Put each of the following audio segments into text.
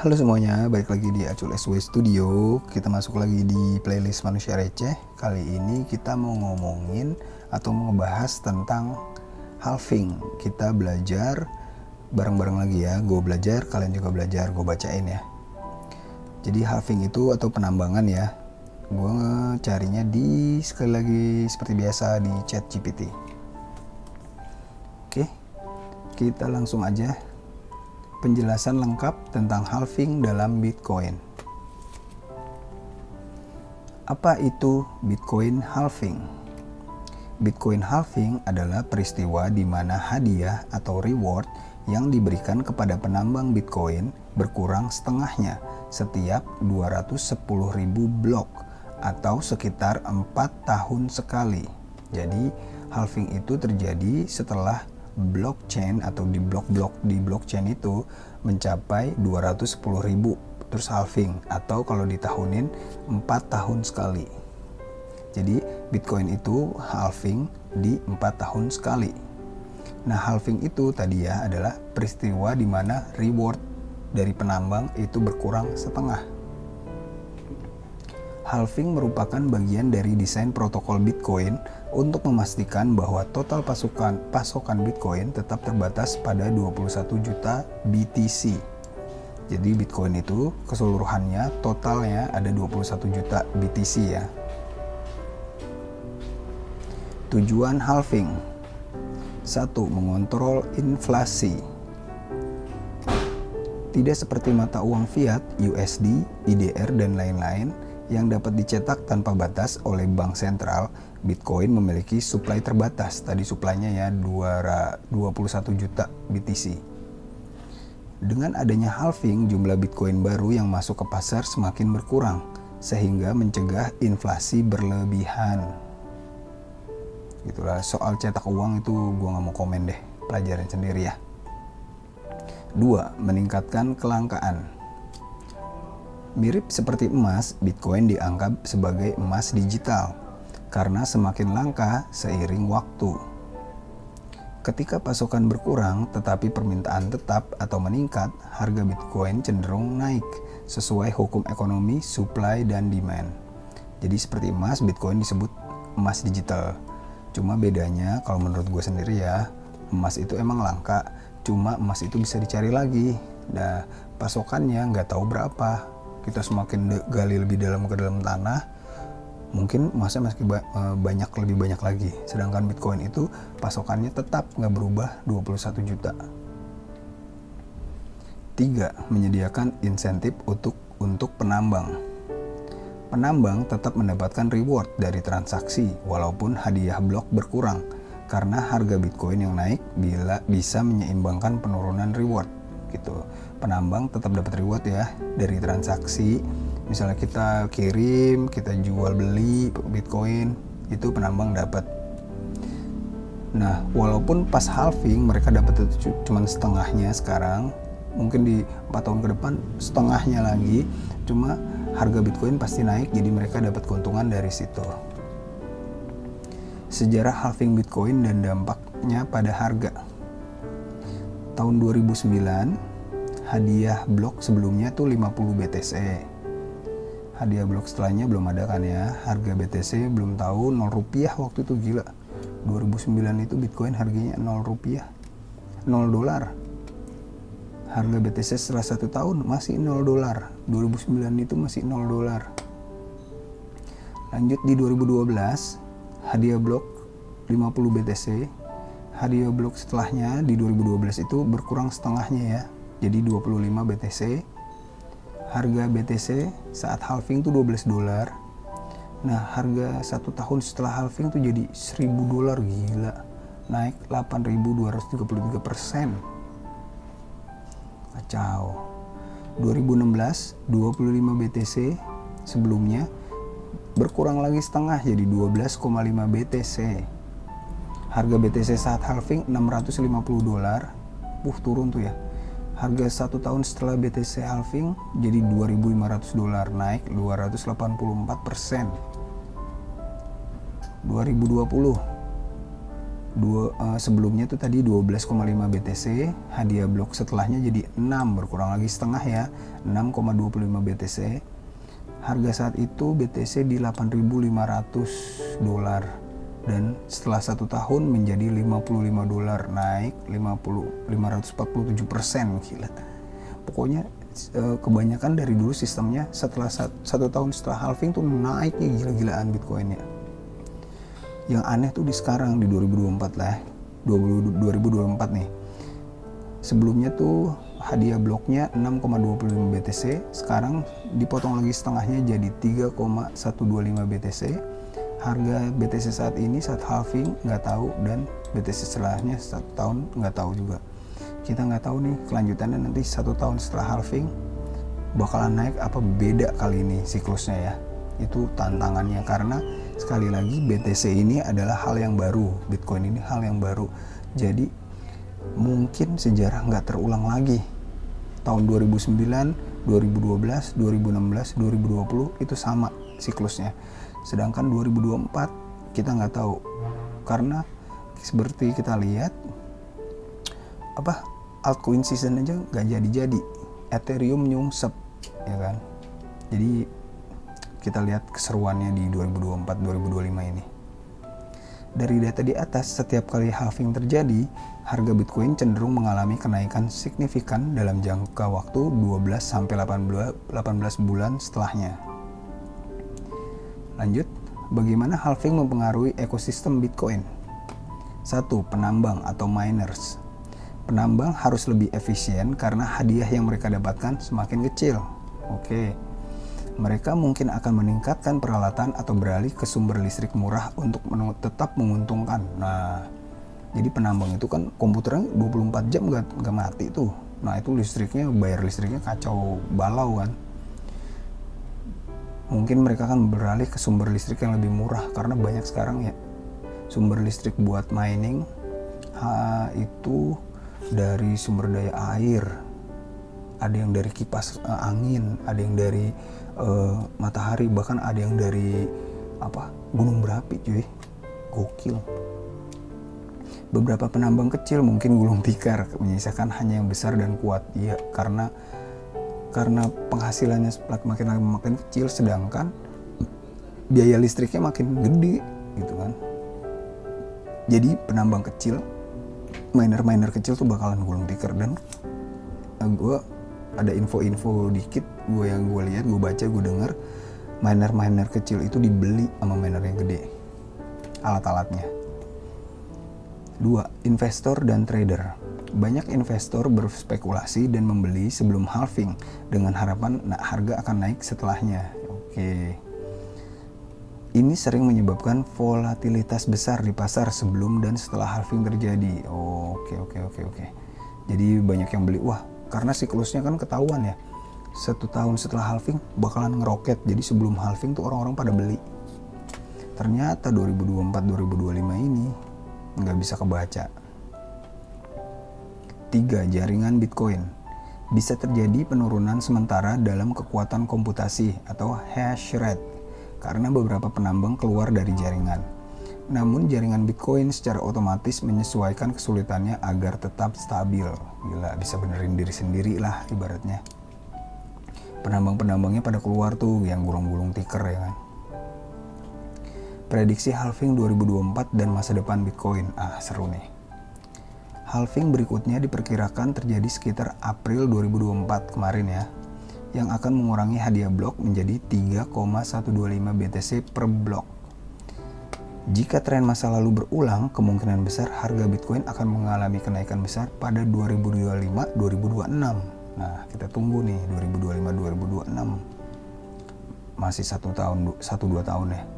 Halo semuanya, balik lagi di Acul SW Studio. Kita masuk lagi di playlist Manusia Receh. Kali ini kita mau ngomongin atau mau ngebahas tentang halving. Kita belajar bareng-bareng lagi ya. Gue belajar, kalian juga belajar, gue bacain ya. Jadi halving itu atau penambangan ya. Gue carinya di, sekali lagi seperti biasa, di ChatGPT. Oke, kita langsung aja. Penjelasan lengkap tentang halving dalam Bitcoin. Apa itu Bitcoin halving? Bitcoin halving adalah peristiwa di mana hadiah atau reward yang diberikan kepada penambang Bitcoin berkurang setengahnya setiap 210.000 blok atau sekitar 4 tahun sekali. Jadi halving itu terjadi setelah blockchain atau di blockchain itu mencapai 210.000 terus halving, atau kalau ditahunin 4 tahun sekali. Jadi Bitcoin itu halving di 4 tahun sekali. Nah, halving itu tadi ya adalah peristiwa di mana reward dari penambang itu berkurang setengah. Halving merupakan bagian dari desain protokol Bitcoin untuk memastikan bahwa total pasokan Bitcoin tetap terbatas pada 21 juta BTC. Jadi Bitcoin itu keseluruhannya totalnya ada 21 juta BTC ya. Tujuan halving: 1. Mengontrol inflasi. Tidak seperti mata uang fiat, USD, IDR, dan lain-lain yang dapat dicetak tanpa batas oleh bank sentral, Bitcoin memiliki suplai terbatas. Tadi suplainya ya 21 juta BTC. Dengan adanya halving, jumlah Bitcoin baru yang masuk ke pasar semakin berkurang, sehingga mencegah inflasi berlebihan. Gitulah, soal cetak uang itu gue gak mau komen deh, pelajarin sendiri ya. 2. Meningkatkan kelangkaan. Mirip seperti emas, Bitcoin dianggap sebagai emas digital karena semakin langka seiring waktu. Ketika pasokan berkurang tetapi permintaan tetap atau meningkat, harga Bitcoin cenderung naik sesuai hukum ekonomi supply dan demand. Jadi seperti emas, Bitcoin disebut emas digital. Cuma bedanya kalau menurut gue sendiri ya, emas itu emang langka, cuma emas itu bisa dicari lagi. Nah, pasokannya nggak tahu berapa. Kita semakin gali lebih dalam ke dalam tanah, mungkin emasnya masih lebih banyak lagi. Sedangkan Bitcoin itu pasokannya tetap nggak berubah 21 juta. 3. Menyediakan insentif untuk penambang. Penambang tetap mendapatkan reward dari transaksi walaupun hadiah blok berkurang, karena harga Bitcoin yang naik bisa menyeimbangkan penurunan reward gitu. Penambang tetap dapat reward ya dari transaksi. Misalnya kita kirim, kita jual beli Bitcoin, itu penambang dapat. Nah, walaupun pas halving mereka dapat itu cuma setengahnya sekarang, mungkin di 4 tahun ke depan setengahnya lagi, cuma harga Bitcoin pasti naik, jadi mereka dapat keuntungan dari situ. Sejarah halving Bitcoin dan dampaknya pada harga. Tahun 2009, hadiah blok sebelumnya tuh 50 BTC. Hadiah blok setelahnya belum ada kan ya. Harga BTC belum tahu 0 rupiah waktu itu, gila. 2009 itu Bitcoin harganya 0 rupiah, 0 dolar. Harga BTC setelah 1 tahun masih 0 dolar. 2009 itu masih 0 dolar. Lanjut di 2012, hadiah blok 50 BTC. Hadiah blok setelahnya di 2012 itu berkurang setengahnya ya, jadi 25 BTC. Harga BTC saat halving tuh 12 dolar. Nah, harga 1 tahun setelah halving tuh jadi 1000 dolar, gila. Naik 8.233%. Kacau. 2016 25 BTC sebelumnya berkurang lagi setengah jadi 12,5 BTC. Harga BTC saat halving 650 dolar. Turun tuh ya. Harga 1 tahun setelah BTC halving jadi 2.500 dolar, naik 284%. 2020 Sebelumnya tuh tadi 12,5 BTC, hadiah blok setelahnya jadi 6, berkurang lagi setengah ya, 6,25 BTC. Harga saat itu BTC di $8.500 dan setelah 1 tahun menjadi $55, naik 547%, gila. Pokoknya kebanyakan dari dulu sistemnya setelah 1 tahun setelah halving tuh naiknya gila-gilaan Bitcoinnya. Yang aneh tuh di sekarang di 2024 lah, 2024 nih. Sebelumnya tuh hadiah bloknya 6,25 BTC, sekarang dipotong lagi setengahnya jadi 3,125 BTC. Harga BTC saat ini saat halving nggak tahu, dan BTC setelahnya 1 tahun nggak tahu juga. Kita nggak tahu nih kelanjutannya nanti 1 tahun setelah halving bakalan naik apa beda kali ini siklusnya ya. Itu tantangannya, karena sekali lagi BTC ini adalah hal yang baru, Bitcoin ini hal yang baru, jadi mungkin sejarah nggak terulang lagi. Tahun 2009, 2012, 2016, 2020 itu sama siklusnya, sedangkan 2024 kita nggak tahu, karena seperti kita lihat altcoin season aja nggak jadi, Ethereum nyungsep ya kan. Jadi kita lihat keseruannya di 2024-2025 ini. Dari data di atas, setiap kali halving terjadi, harga Bitcoin cenderung mengalami kenaikan signifikan dalam jangka waktu 12-18 bulan setelahnya. Lanjut, bagaimana halving mempengaruhi ekosistem Bitcoin? 1. Penambang atau miners. Penambang harus lebih efisien karena hadiah yang mereka dapatkan semakin kecil. Oke. Mereka mungkin akan meningkatkan peralatan atau beralih ke sumber listrik murah untuk tetap menguntungkan. Nah, jadi penambang itu kan komputernya 24 jam gak mati tuh. Nah, itu bayar listriknya kacau balau kan. Mungkin mereka akan beralih ke sumber listrik yang lebih murah, karena banyak sekarang ya sumber listrik buat mining itu dari sumber daya air. Ada yang dari kipas angin, ada yang dari matahari, bahkan ada yang dari gunung berapi cuy, gokil. Beberapa penambang kecil mungkin gulung tikar, menyisakan hanya yang besar dan kuat. Iya, karena penghasilannya makin kecil, sedangkan biaya listriknya makin gede gitu kan. Jadi penambang kecil, miner kecil tuh bakalan gulung tikar. Dan gue ada info-info dikit yang gue lihat, gue baca, gue dengar miner kecil itu dibeli sama miner yang gede alat-alatnya. 2. Investor dan trader. Banyak investor berspekulasi dan membeli sebelum halving dengan harapan harga akan naik setelahnya. Oke. Ini sering menyebabkan volatilitas besar di pasar sebelum dan setelah halving terjadi. Oke. Jadi banyak yang beli, karena siklusnya kan ketahuan ya. 1 tahun setelah halving bakalan ngeroket. Jadi sebelum halving tuh orang-orang pada beli. Ternyata 2024-2025 ini nggak bisa kebaca. 3. Jaringan Bitcoin. Bisa terjadi penurunan sementara dalam kekuatan komputasi atau hash rate karena beberapa penambang keluar dari jaringan. Namun jaringan Bitcoin secara otomatis menyesuaikan kesulitannya agar tetap stabil. Gila, bisa benerin diri sendiri lah ibaratnya. Penambang-penambangnya pada keluar tuh yang gulung-gulung tiker ya kan. Prediksi halving 2024 dan masa depan Bitcoin. Seru nih. Halving berikutnya diperkirakan terjadi sekitar April 2024 kemarin ya, yang akan mengurangi hadiah blok menjadi 3,125 BTC per blok. Jika tren masa lalu berulang, kemungkinan besar harga Bitcoin akan mengalami kenaikan besar pada 2025-2026. Nah, kita tunggu nih 2025-2026. Masih 1-2 tahun ya.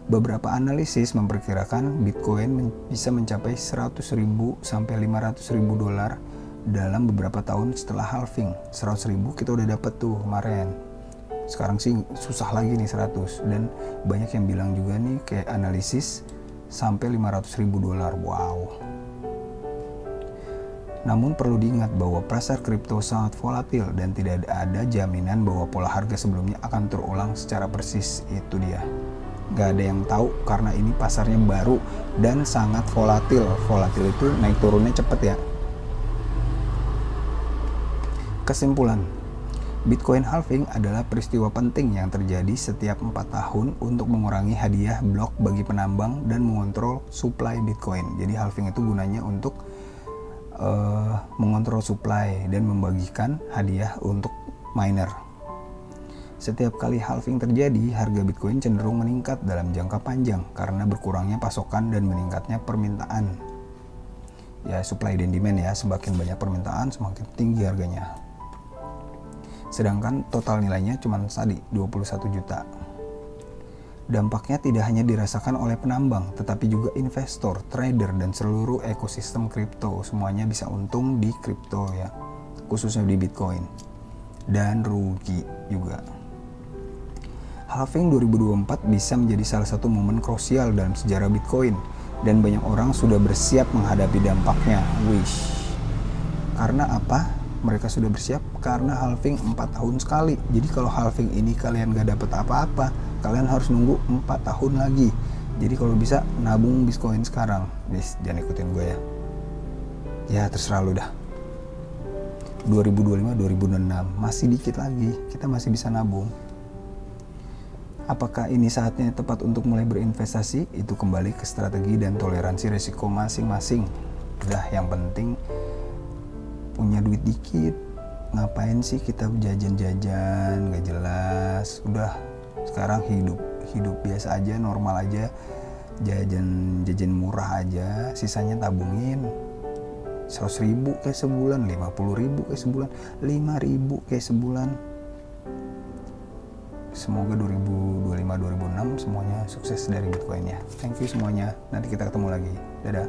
Beberapa analisis memperkirakan Bitcoin bisa mencapai 100.000 sampai 500.000 dolar dalam beberapa tahun setelah halving. 100.000 kita udah dapat tuh kemarin. Sekarang sih susah lagi nih 100, dan banyak yang bilang juga nih kayak analisis sampai 500.000 dolar. Wow. Namun perlu diingat bahwa pasar kripto sangat volatil dan tidak ada jaminan bahwa pola harga sebelumnya akan terulang secara persis. Itu dia. nggak ada yang tahu karena ini pasarnya baru dan sangat volatil. Volatil itu naik turunnya cepet ya. Kesimpulan, Bitcoin halving adalah peristiwa penting yang terjadi setiap 4 tahun untuk mengurangi hadiah blok bagi penambang dan mengontrol supply Bitcoin. Jadi halving itu gunanya untuk mengontrol supply dan membagikan hadiah untuk miner. Setiap kali halving terjadi, harga Bitcoin cenderung meningkat dalam jangka panjang karena berkurangnya pasokan dan meningkatnya permintaan. Ya, supply dan demand ya, semakin banyak permintaan semakin tinggi harganya. Sedangkan total nilainya cuma tadi 21 juta. Dampaknya tidak hanya dirasakan oleh penambang, tetapi juga investor, trader, dan seluruh ekosistem kripto. Semuanya bisa untung di kripto ya, khususnya di Bitcoin. Dan rugi juga. Halving 2024 bisa menjadi salah satu momen krusial dalam sejarah Bitcoin. Dan banyak orang sudah bersiap menghadapi dampaknya. Wish. Karena apa? Mereka sudah bersiap karena halving 4 tahun sekali. Jadi kalau halving ini kalian gak dapet apa-apa, kalian harus nunggu 4 tahun lagi. Jadi kalau bisa nabung Bitcoin sekarang. Guys, jangan ikutin gue ya. Ya terserah lu dah. 2025, 2026 masih dikit lagi, kita masih bisa nabung. Apakah ini saatnya tepat untuk mulai berinvestasi? Itu kembali ke strategi dan toleransi risiko masing-masing. Udah, yang penting punya duit dikit, ngapain sih kita jajan-jajan gak jelas. Udah, sekarang hidup biasa aja, normal aja, jajan murah aja, sisanya tabungin. 100.000 kayak sebulan, 50.000 kayak sebulan, 5.000 kayak sebulan. Semoga 2025-2026 semuanya sukses dari Bitcoin ya. Thank you semuanya, nanti kita ketemu lagi, dadah.